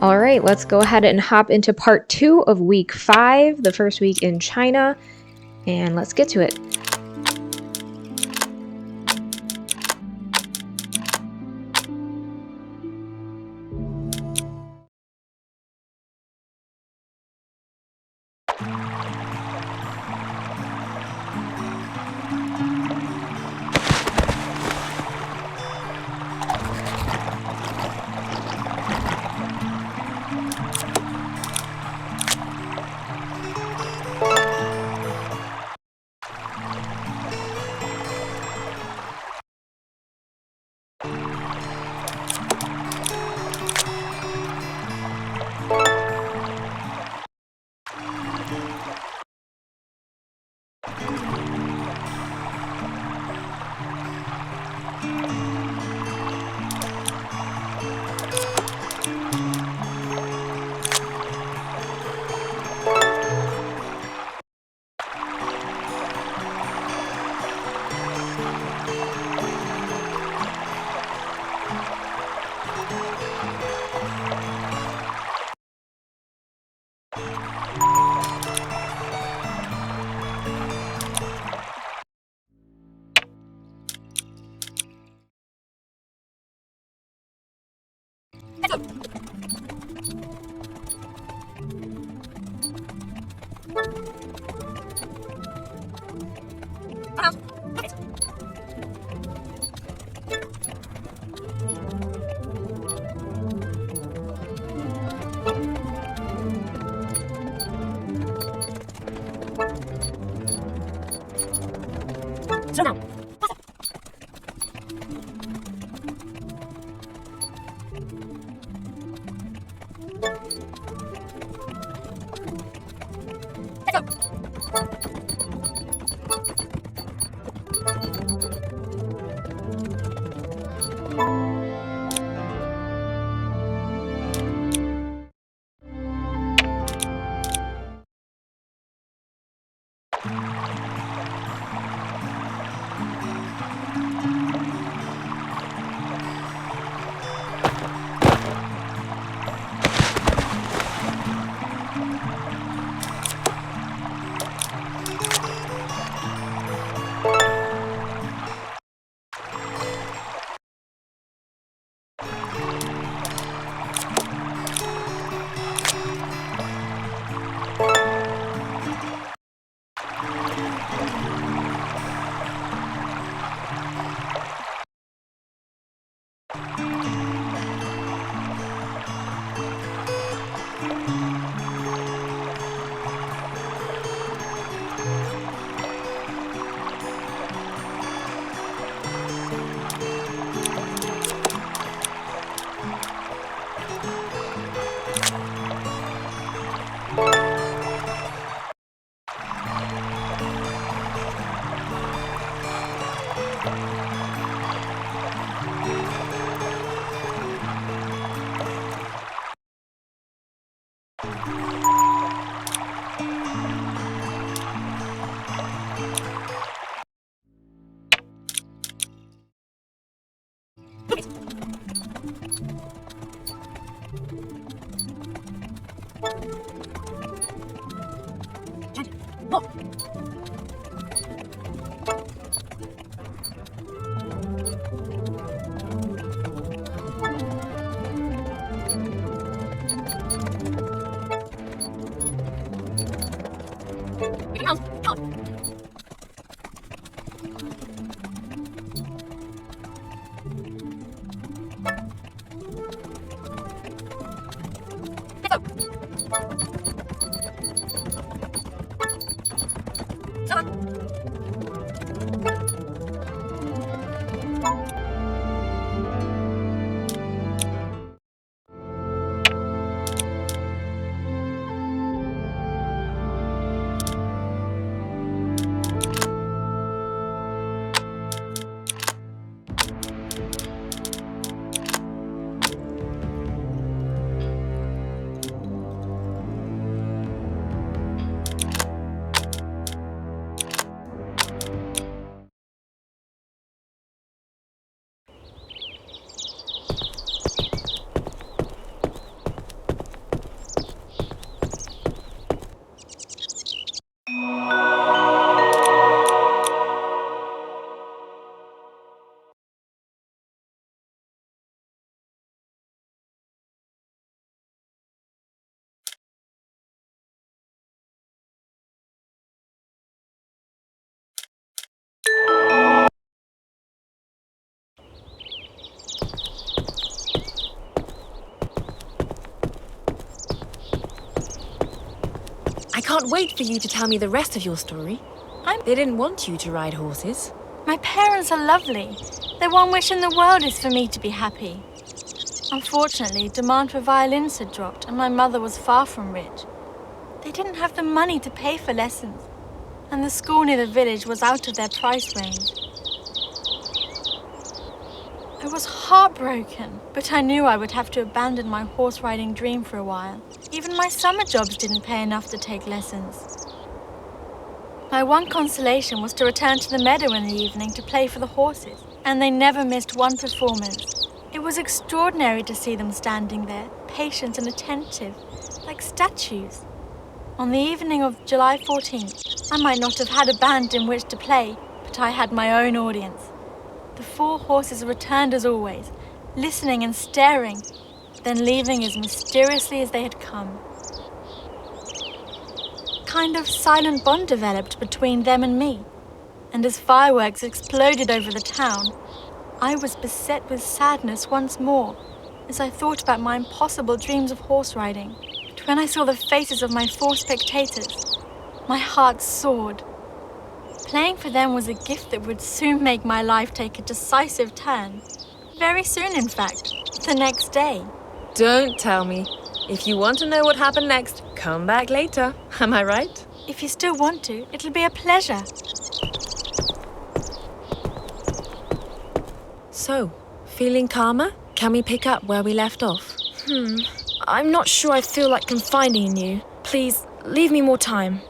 All right, let's go ahead and hop into part 2 of week 5, the first week in China, and let's get to it. can't wait for you to tell me the rest of your story. They didn't want you to ride horses. My parents are lovely. Their one wish in the world is for me to be happy. Unfortunately, demand for violins had dropped and my mother was far from rich. They didn't have the money to pay for lessons, and the school near the village was out of their price range. I was heartbroken, but I knew I would have to abandon my horse riding dream for a while. Even my summer jobs didn't pay enough to take lessons. My one consolation was to return to the meadow in the evening to play for the horses, and they never missed one performance. It was extraordinary to see them standing there, patient and attentive, like statues. On the evening of July 14th, I might not have had a band in which to play, but I had my own audience. The 4 horses returned as always, listening and staring, then leaving as mysteriously as they had come. A kind of silent bond developed between them and me, and as fireworks exploded over the town, I was beset with sadness once more as I thought about my impossible dreams of horse riding. But when I saw the faces of my 4 spectators, my heart soared. Playing for them was a gift that would soon make my life take a decisive turn. Very soon, in fact, the next day. Don't tell me. If you want to know what happened next, come back later. Am I right? If you still want to, it'll be a pleasure. So, feeling calmer? Can we pick up where we left off? I'm not sure I feel like confiding in you. Please, leave me more time.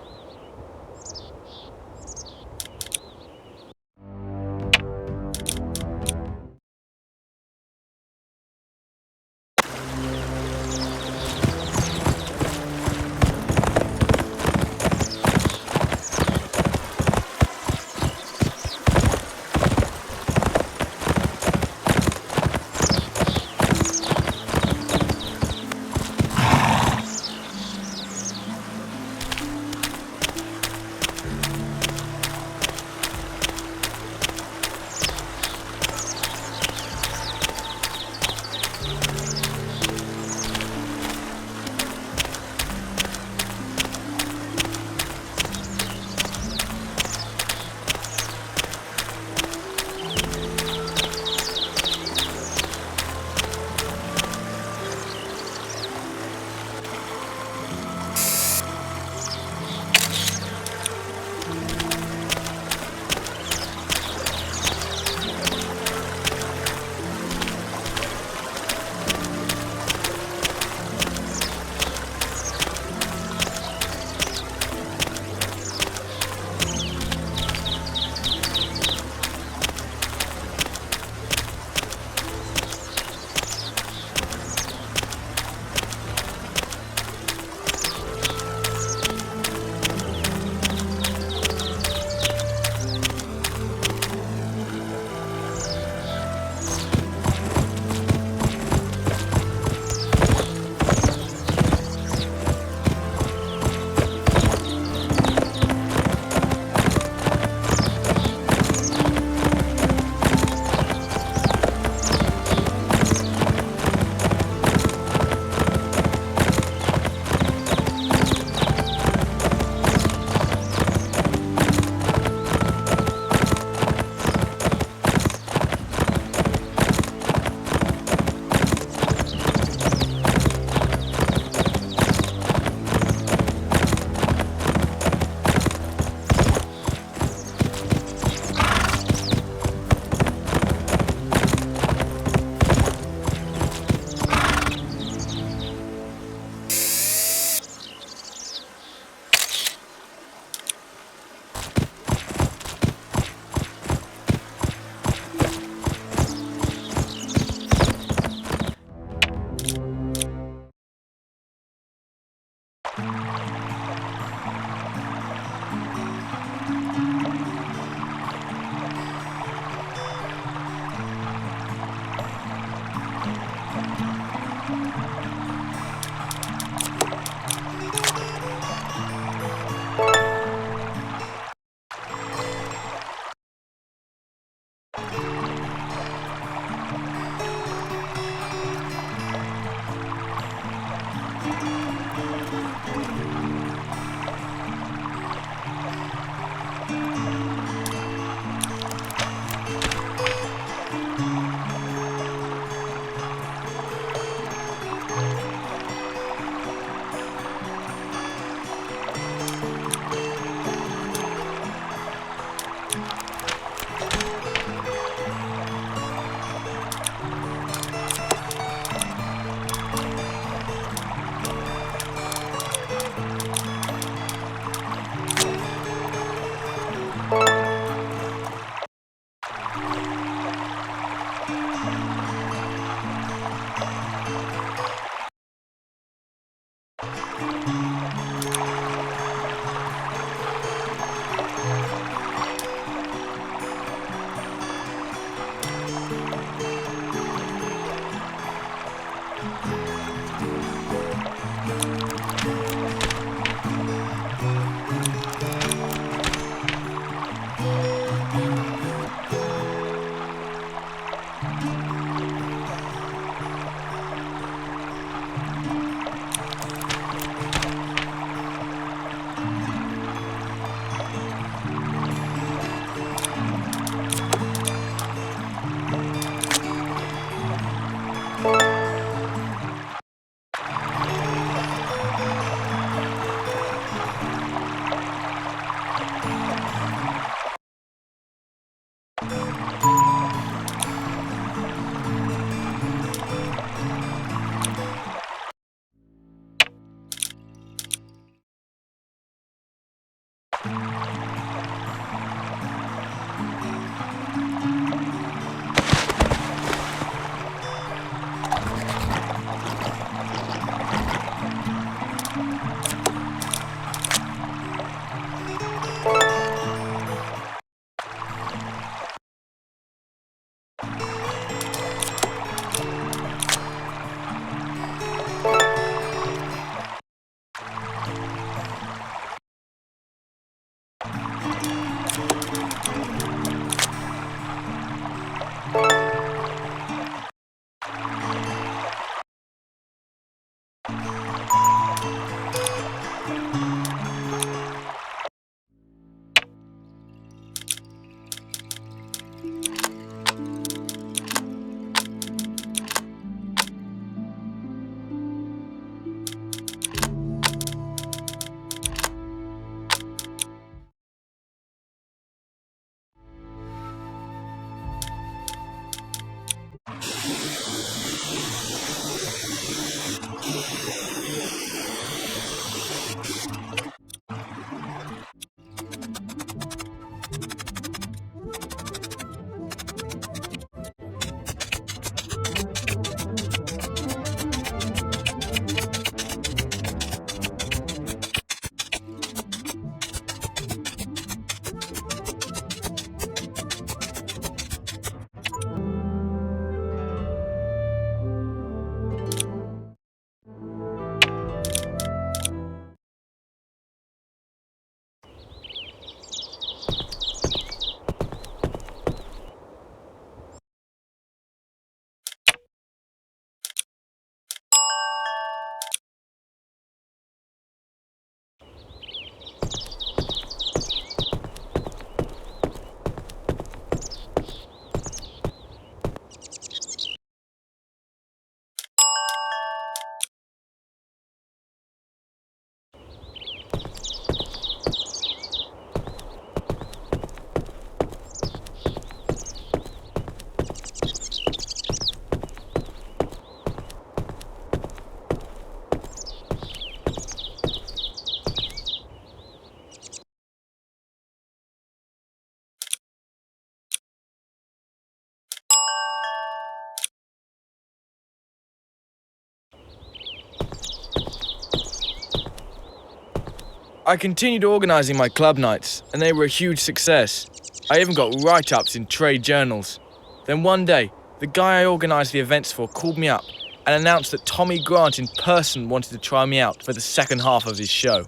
I continued organising my club nights, and they were a huge success. I even got write-ups in trade journals. Then one day, the guy I organised the events for called me up and announced that Tommy Grant in person wanted to try me out for the second half of his show.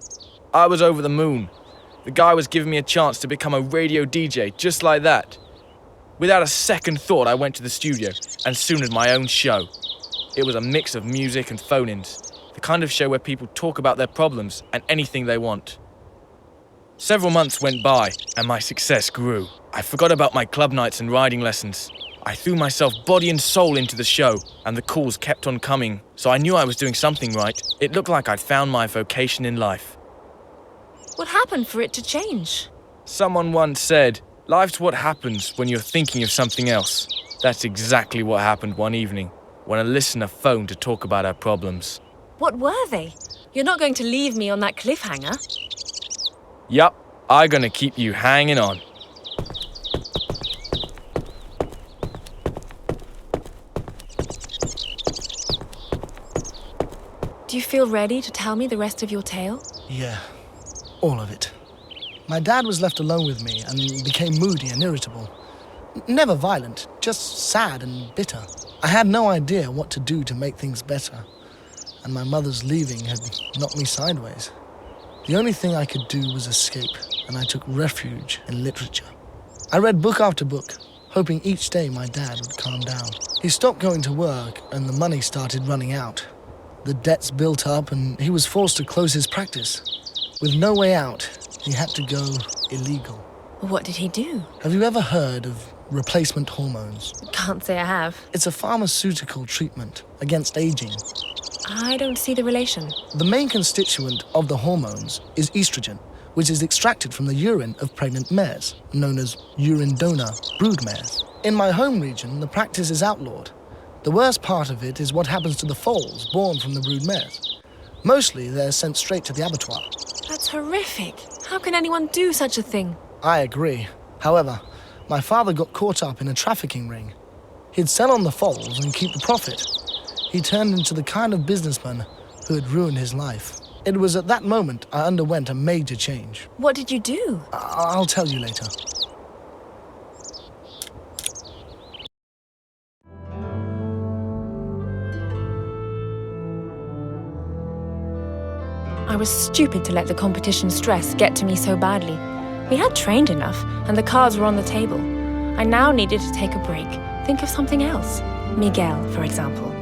I was over the moon. The guy was giving me a chance to become a radio DJ just like that. Without a second thought, I went to the studio and soon had my own show. It was a mix of music and phone-ins, the kind of show where people talk about their problems and anything they want. Several months went by and my success grew. I forgot about my club nights and riding lessons. I threw myself body and soul into the show, and the calls kept on coming, so I knew I was doing something right. It looked like I'd found my vocation in life. What happened for it to change? Someone once said, "Life's what happens when you're thinking of something else." That's exactly what happened one evening, when a listener phoned to talk about her problems. What were they? You're not going to leave me on that cliffhanger? Yup, I'm gonna keep you hanging on. Do you feel ready to tell me the rest of your tale? Yeah, all of it. My dad was left alone with me and became moody and irritable. Never violent, just sad and bitter. I had no idea what to do to make things better, and my mother's leaving had knocked me sideways. The only thing I could do was escape, and I took refuge in literature. I read book after book, hoping each day my dad would calm down. He stopped going to work, and the money started running out. The debts built up, and he was forced to close his practice. With no way out, he had to go illegal. What did he do? Have you ever heard of replacement hormones? Can't say I have. It's a pharmaceutical treatment against aging. I don't see the relation. The main constituent of the hormones is estrogen, which is extracted from the urine of pregnant mares, known as urine donor brood mares. In my home region, the practice is outlawed. The worst part of it is what happens to the foals born from the brood mares. Mostly, they're sent straight to the abattoir. That's horrific. How can anyone do such a thing? I agree. However, my father got caught up in a trafficking ring. He'd sell on the foals and keep the profit. He turned into the kind of businessman who had ruined his life. It was at that moment I underwent a major change. What did you do? I'll tell you later. I was stupid to let the competition stress get to me so badly. We had trained enough, and the cards were on the table. I now needed to take a break, think of something else. Miguel, for example.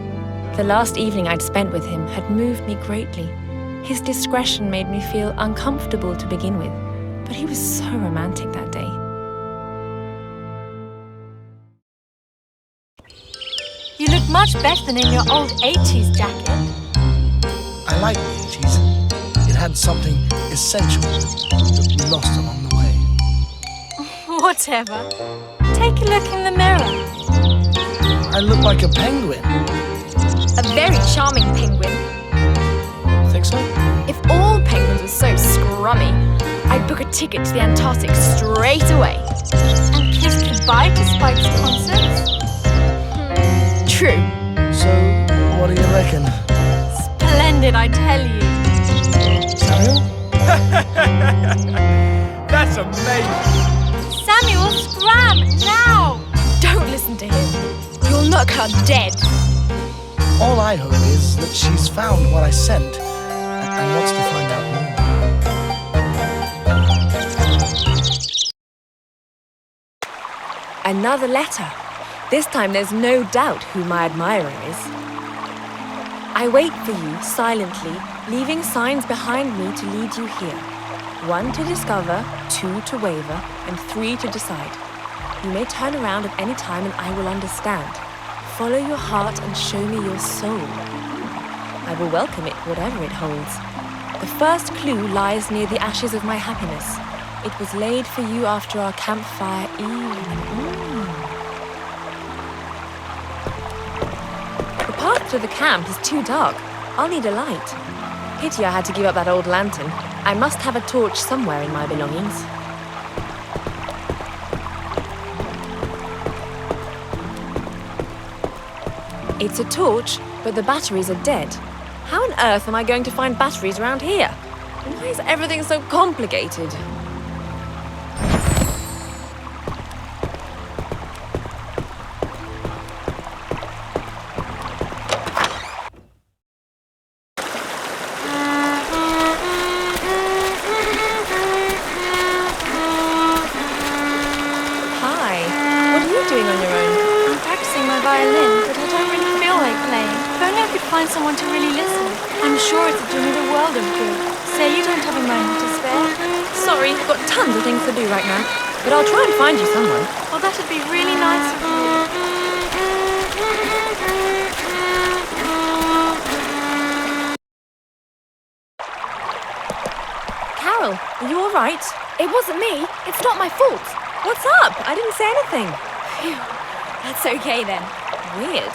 The last evening I'd spent with him had moved me greatly. His discretion made me feel uncomfortable to begin with, but he was so romantic that day. You look much better than in your old 80s jacket. I like the 80s. It had something essential that we lost along the way. Whatever. Take a look in the mirror. I look like a penguin. A very charming penguin. Think so? If all penguins were so scrummy, I'd book a ticket to the Antarctic straight away. And kiss goodbye to Spike's concerts? True. So, what do you reckon? Splendid, I tell you. Samuel? That's amazing! Samuel, scram, now! Don't listen to him. You'll knock her dead. All I hope is that she's found what I sent and wants to find out more. Another letter. This time there's no doubt who my admirer is. I wait for you silently, leaving signs behind me to lead you here. 1 to discover, 2 to waver, and 3 to decide. You may turn around at any time and I will understand. Follow your heart and show me your soul. I will welcome it, whatever it holds. The first clue lies near the ashes of my happiness. It was laid for you after our campfire evening. The path to the camp is too dark. I'll need a light. Pity I had to give up that old lantern. I must have a torch somewhere in my belongings. It's a torch, but the batteries are dead. How on earth am I going to find batteries around here? Why is everything so complicated? Hi. What are you doing on your own? I'm practicing my violin, but I don't really feel like playing. If only I could find someone to really listen. I'm sure it's doing me the world of good. Say you don't have a moment to spare. Sorry, I've got tons of things to do right now, but I'll try and find you someone. Well, that'd be really nice of you. Carol, are you all right? It wasn't me. It's not my fault. What's up? I didn't say anything. Phew. That's okay then. Weird.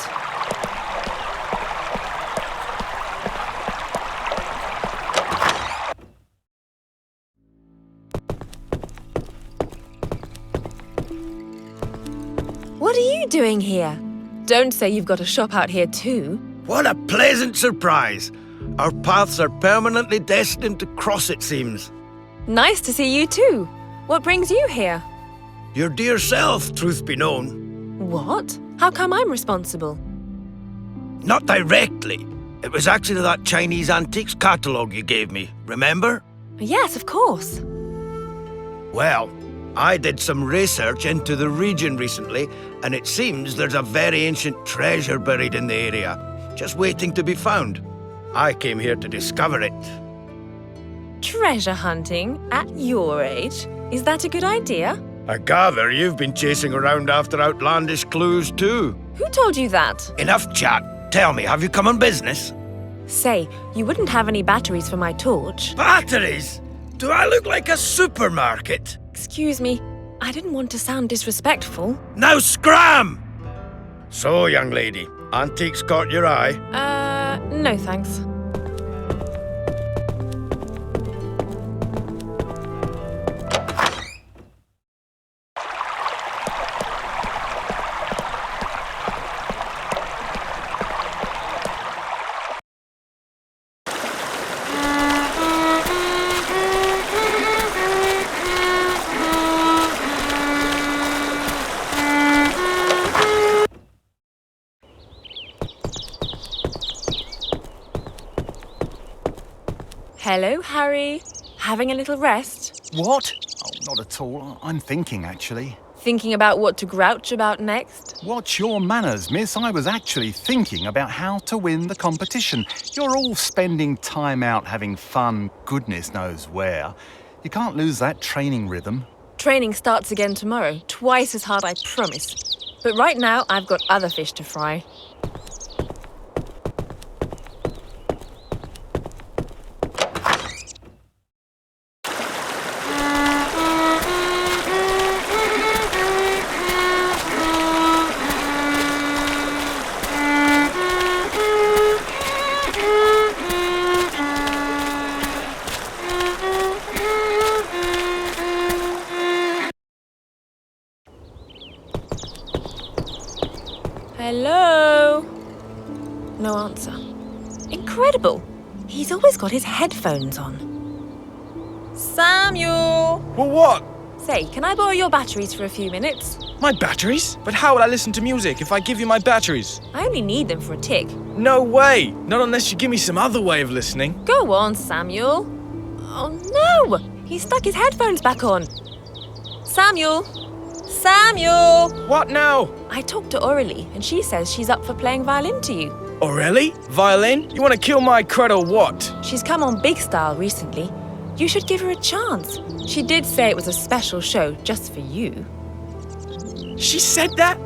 What are you doing here? Don't say you've got a shop out here too. What a pleasant surprise! Our paths are permanently destined to cross, it seems. Nice to see you too. What brings you here? Your dear self, truth be known. What? How come I'm responsible? Not directly. It was actually that Chinese antiques catalogue you gave me, remember? Yes, of course. Well, I did some research into the region recently, and it seems there's a very ancient treasure buried in the area, just waiting to be found. I came here to discover it. Treasure hunting at your age? Is that a good idea? I gather you've been chasing around after outlandish clues too. Who told you that? Enough chat. Tell me, have you come on business? Say, you wouldn't have any batteries for my torch. Batteries? Do I look like a supermarket? Excuse me, I didn't want to sound disrespectful. Now scram! So, young lady, antiques caught your eye? No thanks. Hello, Harry. Having a little rest? What? Oh, not at all. I'm thinking, actually. Thinking about what to grouch about next? Watch your manners, miss. I was actually thinking about how to win the competition. You're all spending time out having fun, goodness knows where. You can't lose that training rhythm. Training starts again tomorrow. Twice as hard, I promise. But right now, I've got other fish to fry. Hello? No answer. Incredible. He's always got his headphones on. Samuel! Well, what? Say, can I borrow your batteries for a few minutes? My batteries? But how will I listen to music if I give you my batteries? I only need them for a tick. No way! Not unless you give me some other way of listening. Go on, Samuel. Oh no! He stuck his headphones back on. Samuel! Samuel! What now? I talked to Aurelie and she says she's up for playing violin to you. Aurelie? Violin? You want to kill my cred or what? She's come on big style recently. You should give her a chance. She did say it was a special show just for you. She said that?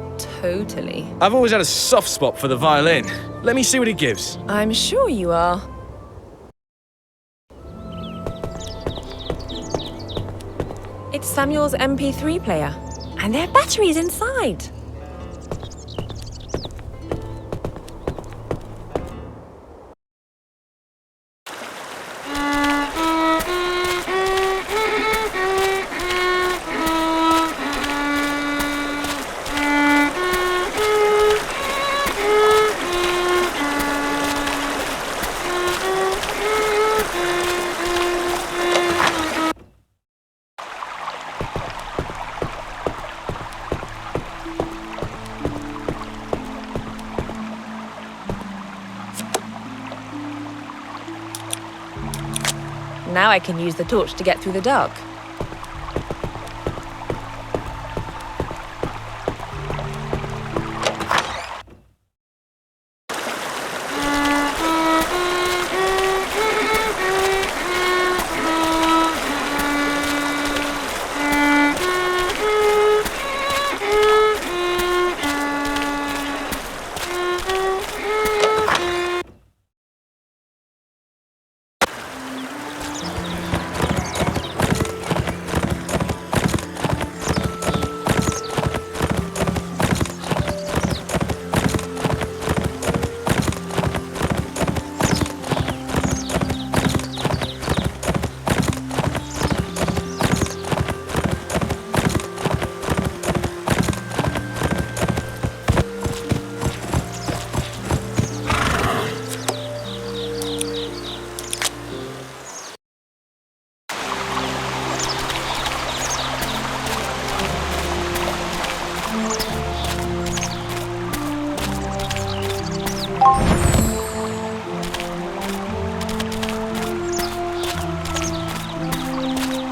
Totally. I've always had a soft spot for the violin. Let me see what it gives. I'm sure you are. It's Samuel's MP3 player. And there are batteries inside. Now I can use the torch to get through the dark.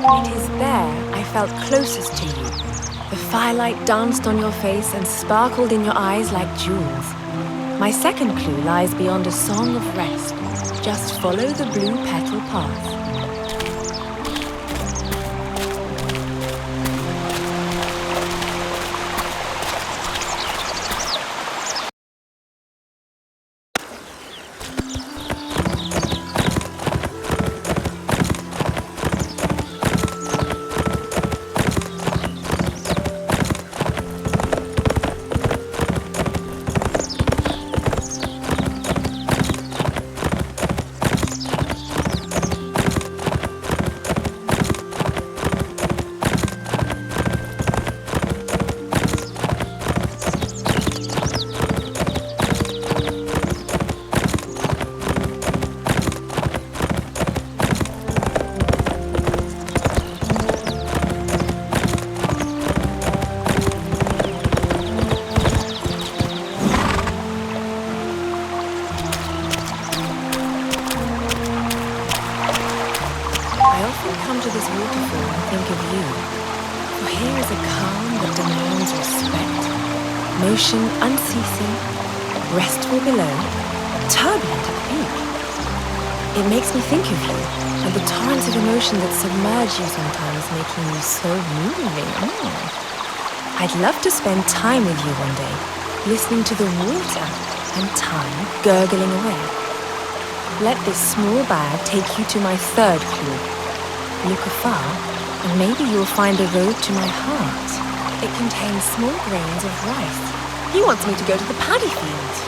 It is there I felt closest to you. The firelight danced on your face and sparkled in your eyes like jewels. My second clue lies beyond a song of rest. Just follow the blue petal path. To this waterfall and think of you. For here is a calm that demands respect. Motion unceasing, restful below, turbulent at the peak. It makes me think of you and the torrents of emotion that submerge you sometimes, making you so moving. I'd love to spend time with you one day, listening to the water and time gurgling away. Let this small bag take you to my third clue. Look afar, and maybe you'll find a road to my heart. It contains small grains of rice. He wants me to go to the paddy field.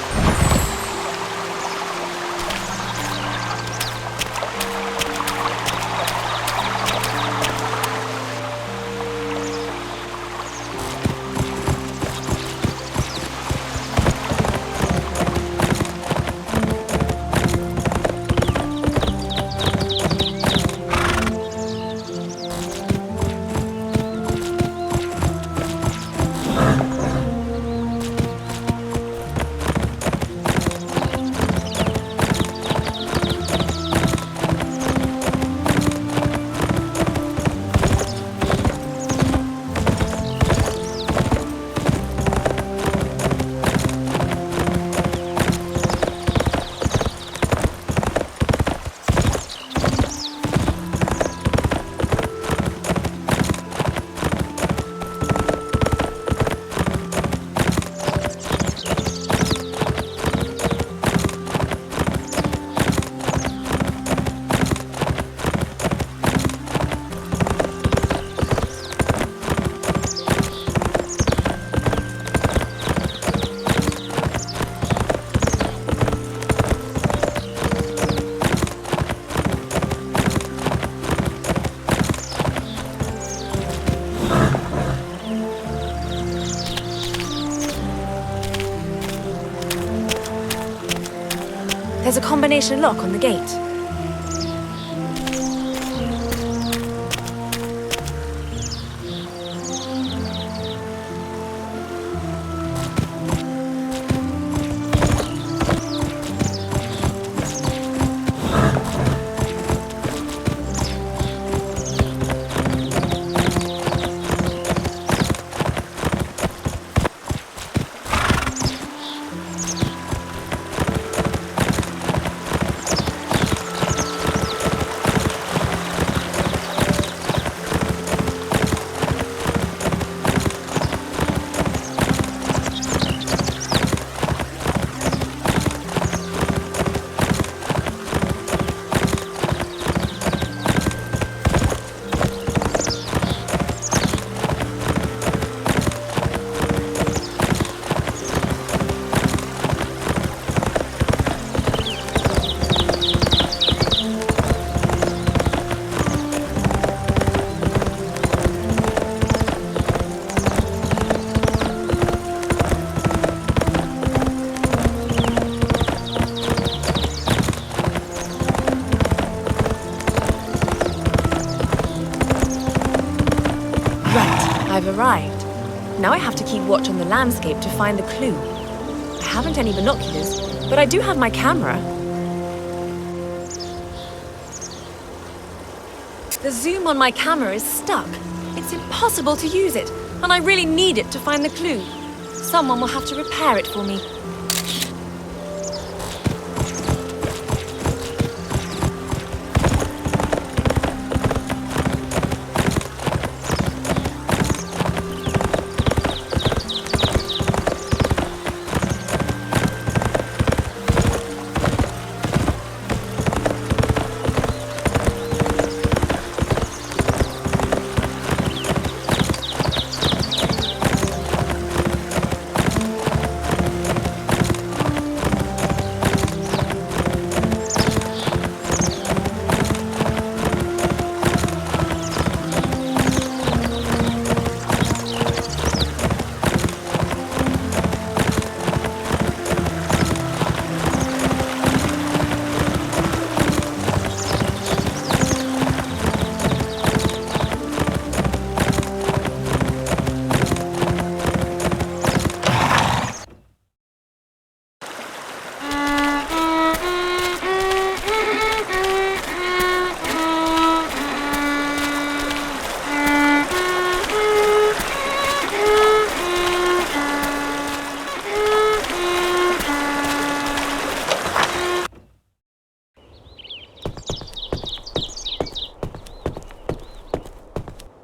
There's a combination lock on the gate. arrived. Now I have to keep watch on the landscape to find the clue. I haven't any binoculars, but I do have my camera. The zoom on my camera is stuck. It's impossible to use it, and I really need it to find the clue. Someone will have to repair it for me.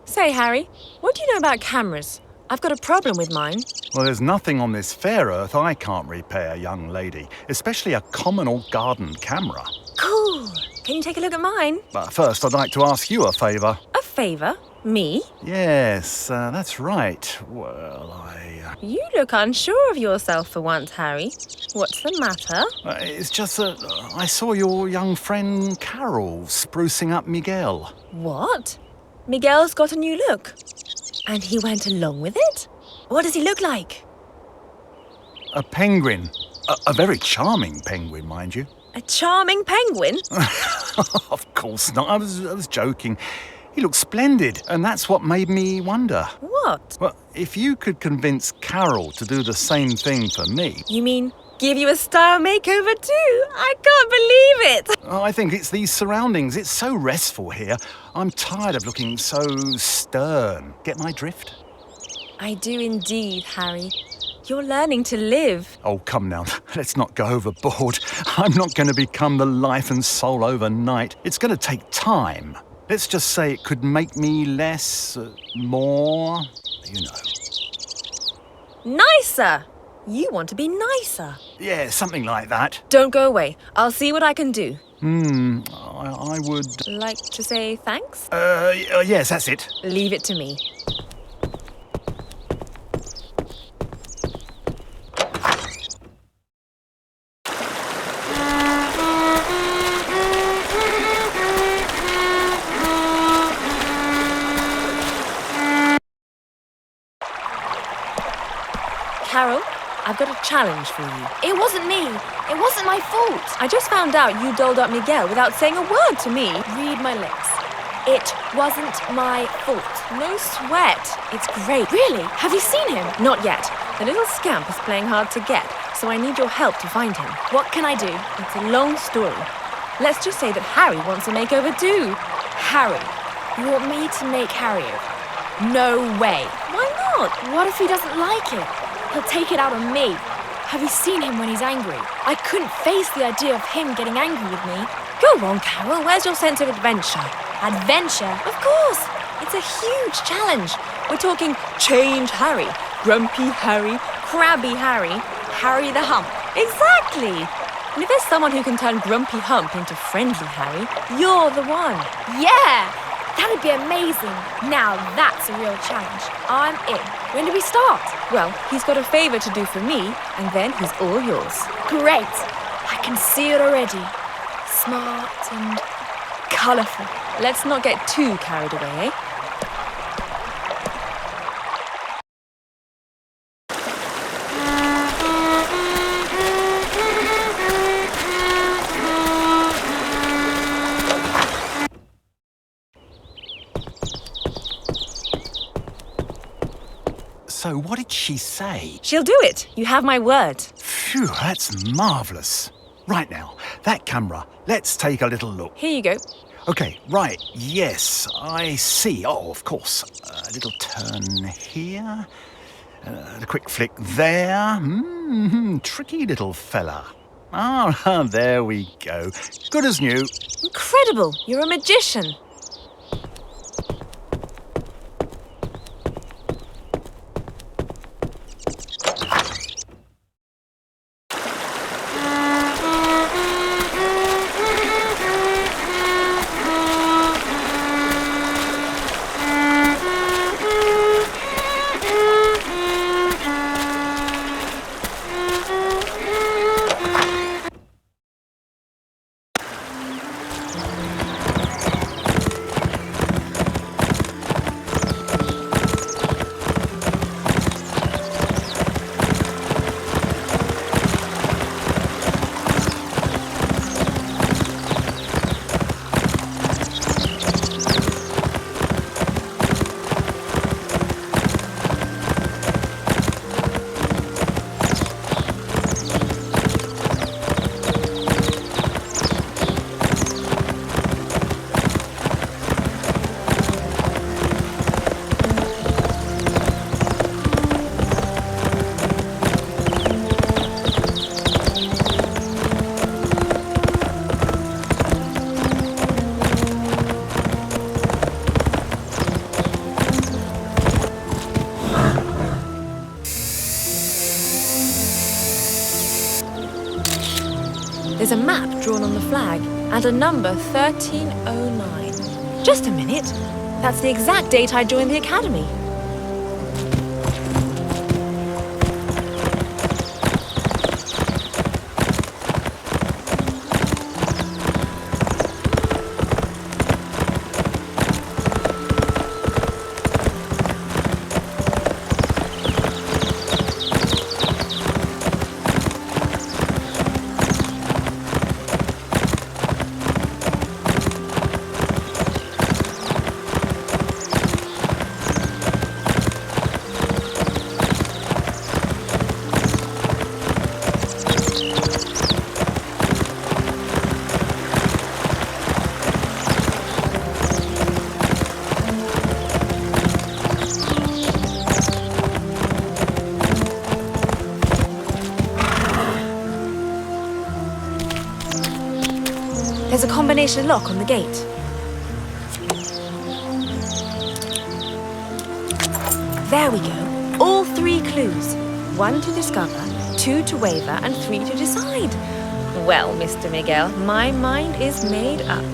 Say, Harry, what do you know about cameras? I've got a problem with mine. Well, there's nothing on this fair earth I can't repair, young lady, especially a common or garden camera. Cool. Can you take a look at mine? But first, I'd like to ask you a favour. A favour? Me? Yes, that's right. Well, You look unsure of yourself for once, Harry. What's the matter? It's just that I saw your young friend Carol sprucing up Miguel. What? Miguel's got a new look. And he went along with it? What does he look like? A penguin. A very charming penguin, mind you. A charming penguin? Of course not. I was joking. He looks splendid, and that's what made me wonder. What? Well, if you could convince Carol to do the same thing for me... You mean give you a style makeover too? I can't believe it! I think it's these surroundings. It's so restful here. I'm tired of looking so stern. Get my drift? I do indeed, Harry. You're learning to live. Oh, come now. Let's not go overboard. I'm not going to become the life and soul overnight. It's going to take time. Let's just say it could make me less, more, you know. Nicer! You want to be nicer. Yeah, something like that. Don't go away. I'll see what I can do. I would... Like to say thanks? Yes, that's it. Leave it to me. Carol, I've got a challenge for you. It wasn't me. It wasn't my fault. I just found out you dolled up Miguel without saying a word to me. Read my lips. It wasn't my fault. No sweat. It's great. Really? Have you seen him? Not yet. The little scamp is playing hard to get, so I need your help to find him. What can I do? It's a long story. Let's just say that Harry wants a makeover too. Harry? You want me to make Harry over? No way. Why not? What if he doesn't like it? He'll take it out on me. Have you seen him when he's angry? I couldn't face the idea of him getting angry with me. Go on, Carol. Where's your sense of adventure? Adventure? Of course. It's a huge challenge. We're talking change Harry, grumpy Harry, crabby Harry, Harry the Hump. Exactly. And if there's someone who can turn grumpy Hump into friendly Harry, you're the one. Yeah! That'd be amazing. Now that's a real challenge. I'm in. When do we start? Well, he's got a favour to do for me, and then he's all yours. Great. I can see it already. Smart and colourful. Let's not get too carried away, eh? So what did she say? She'll do it. You have my word. Phew, that's marvellous. Right now, that camera, let's take a little look. Here you go. Okay, right, yes, I see. Oh, of course. A little turn here. A quick flick there. Tricky little fella. Ah, there we go. Good as new. Incredible. You're a magician. There's a map drawn on the flag and a number 1309. Just a minute. That's the exact date I joined the academy. There's a combination lock on the gate. There we go. All 3 clues. 1 to discover, 2 to waver, and 3 to decide. Well, Mr. Miguel, my mind is made up.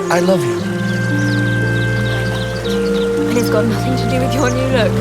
I love you. And it's got nothing to do with your new look.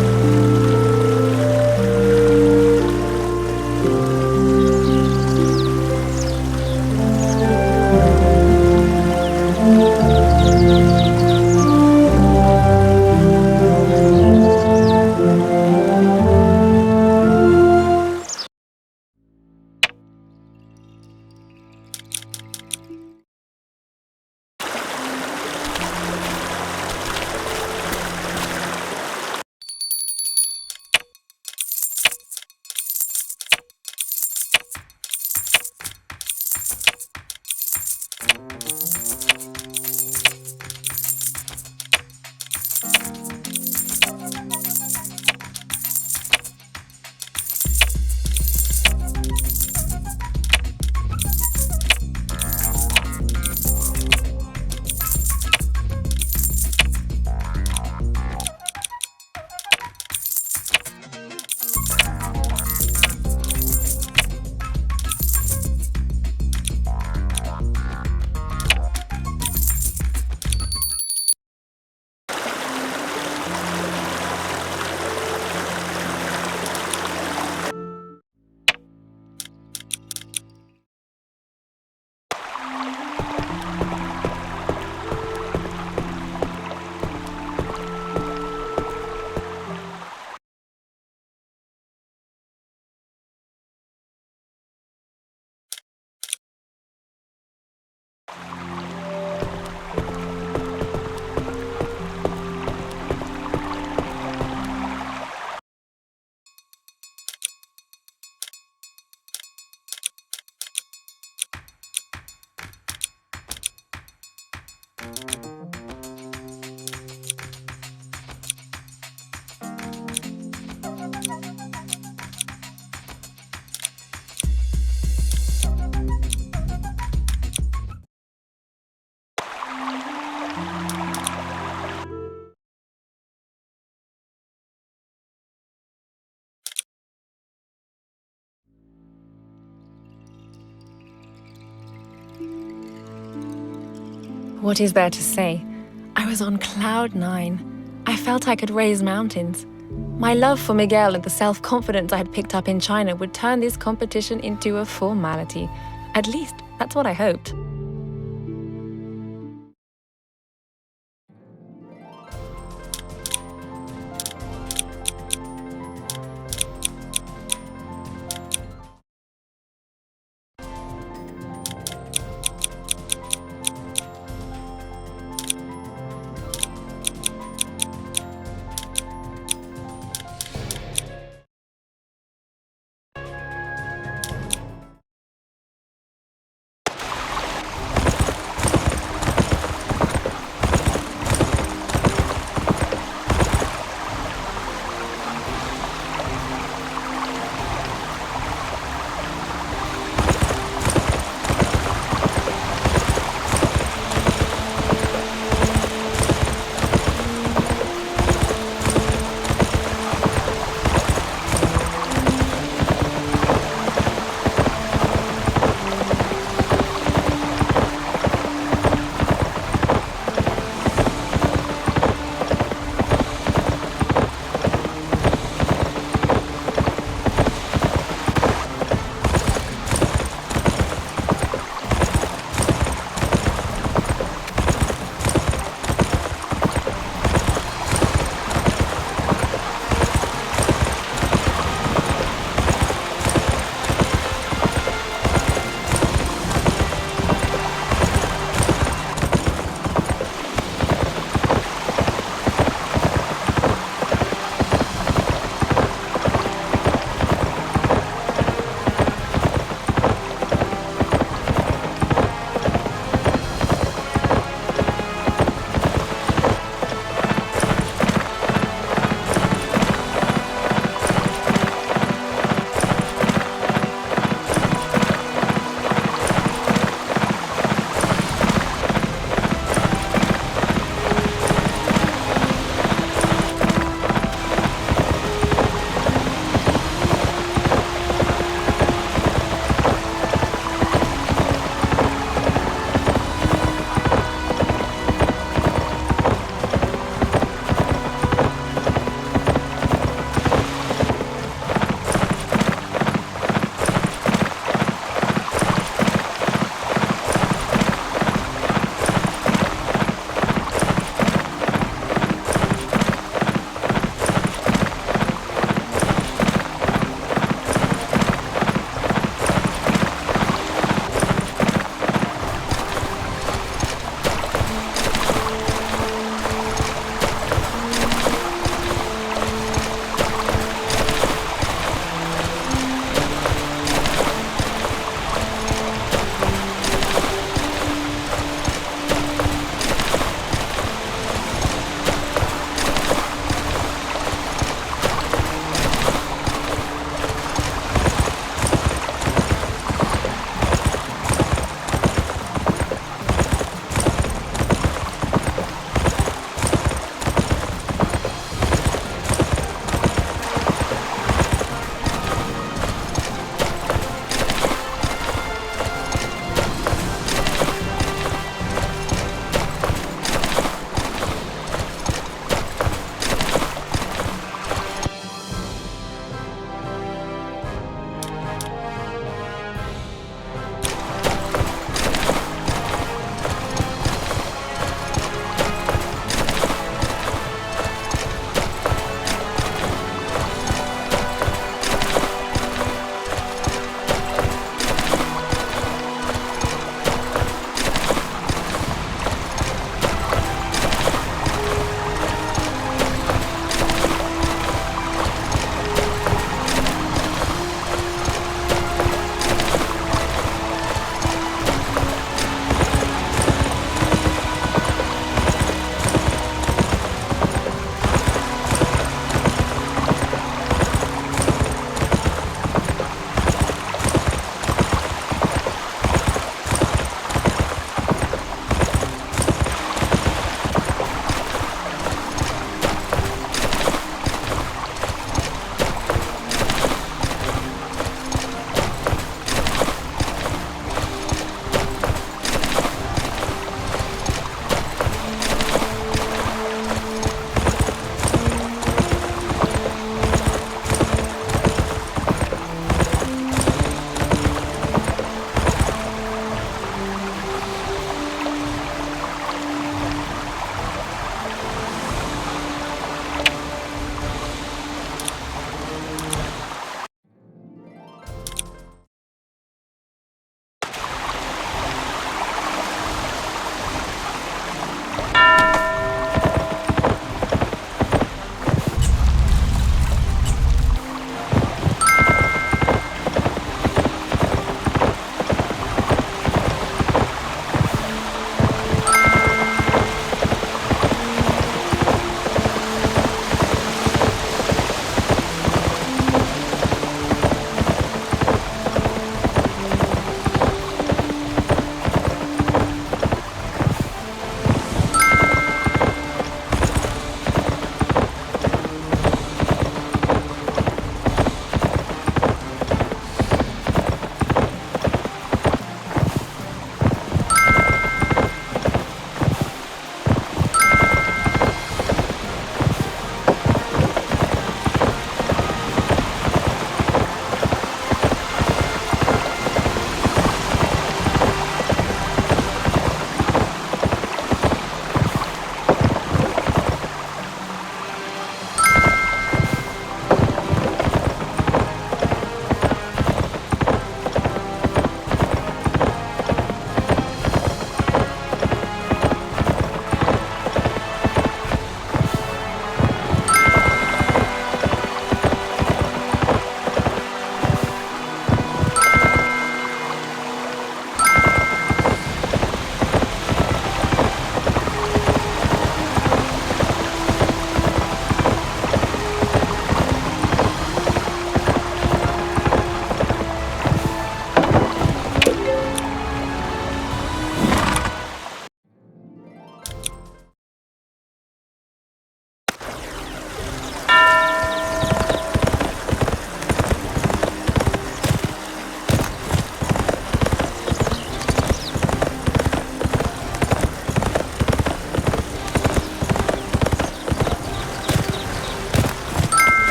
What is there to say? I was on cloud 9. I felt I could raise mountains. My love for Miguel and the self-confidence I had picked up in China would turn this competition into a formality. At least, that's what I hoped.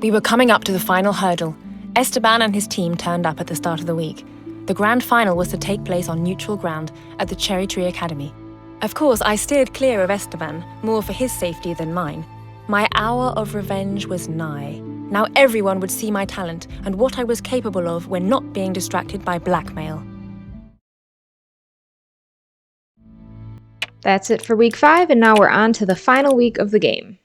We were coming up to the final hurdle. Esteban and his team turned up at the start of the week. The grand final was to take place on neutral ground at the Cherry Tree Academy. Of course, I steered clear of Esteban, more for his safety than mine. My hour of revenge was nigh. Now everyone would see my talent and what I was capable of when not being distracted by blackmail. That's it for week 5, and now we're on to the final week of the game.